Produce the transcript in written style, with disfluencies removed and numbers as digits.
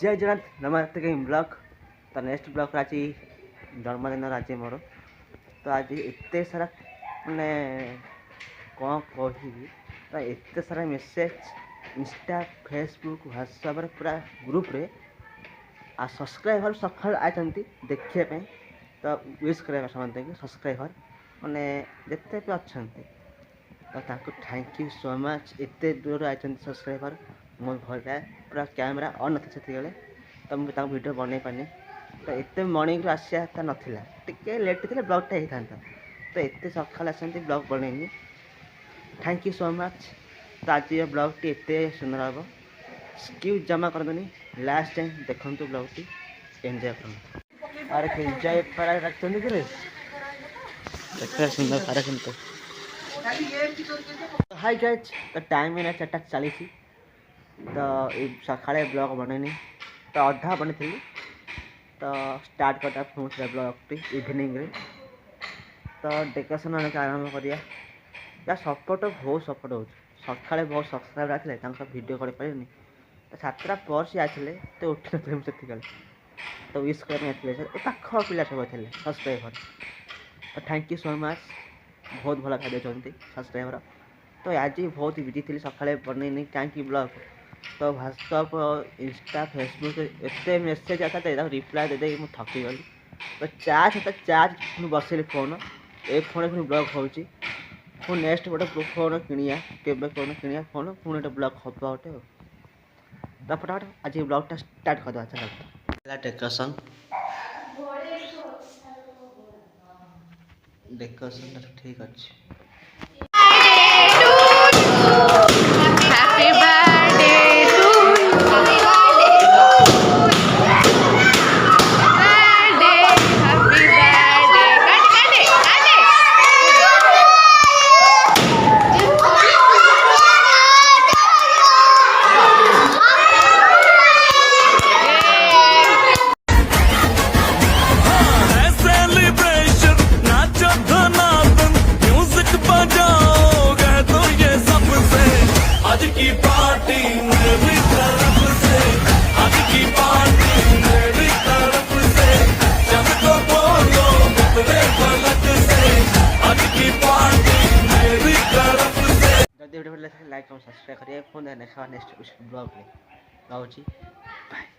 जय जगन्नाथ नमस्ते game blog तो नेक्स्ट ब्लॉग आज जन्मदिन आज मोर तो आज एत सारा मैंने कौन कह तो एत सारा मेसेज इंस्टा फेसबुक व्हाट्सएप पूरा ग्रुप रे आ सब्सक्राइबर सकाल आते देखापी तो विश कर समझते सब्सक्राइबर मैंने जिते भी अच्छा तो थैंक यू सो मच एत दूर आते सब्सक्राइबर मो घर पूरा कैमेरा ऑन थी से तो मुझे वीडियो बन पानी तो एत मॉर्निंग आसा नाला टे लेट थे ब्लॉगटा होता तो एत सकाल आसती ब्लॉग बनईनी थैंक यू सो मच तो आज ये ब्लॉगटी एत सुंदर हम स्किप जमा करदनी लास्ट टाइम देखु ब्लॉगटी एंजॉय कर अरे एंजॉय रखते कि देखते सुंदर सारा सुनते हाई गाइज तो टाइम है 4:40 तो ये सका ब्लॉग बनईनी तो अधा बनी तो स्टार्ट करता पहुँचला ब्लॉगटी इवनिंग रे तो डेकोरेशन आरंभ करा सपोर्ट बहुत सपोर्ट हो सका बहुत सब्सक्राइबर आते वीडियो कर पारे तो 7टा पर सी आते तो उठी नी से तो विश करते पाख पिला सब थे सब्सक्राइबर तो थैंक यू सो मच बहुत भल खाई सब्सक्राइबर तो आज बहुत बिजी थी सका बनईनी कहीं ब्लॉग तो व्हाट्सअप इंस्टा फेसबुक एत मेसेज आता तो रिप्लाई दे मुझे थकी गली तो चार्ज बसैली फोन ए फोन पुणी ब्लॉक हो नेक्स्ट गोटे फोन किनिया केबे कौन किनिया फोन पुणी गोटे ब्लॉक हम गोटे तो फटाफट आज ब्लॉगटा स्टार्ट कर डेकोरेशन डेकोरेशन ठीक अच्छे लाइक और सब्सक्राइब करिए फोन नेक्स्ट ब्लॉग में बाय।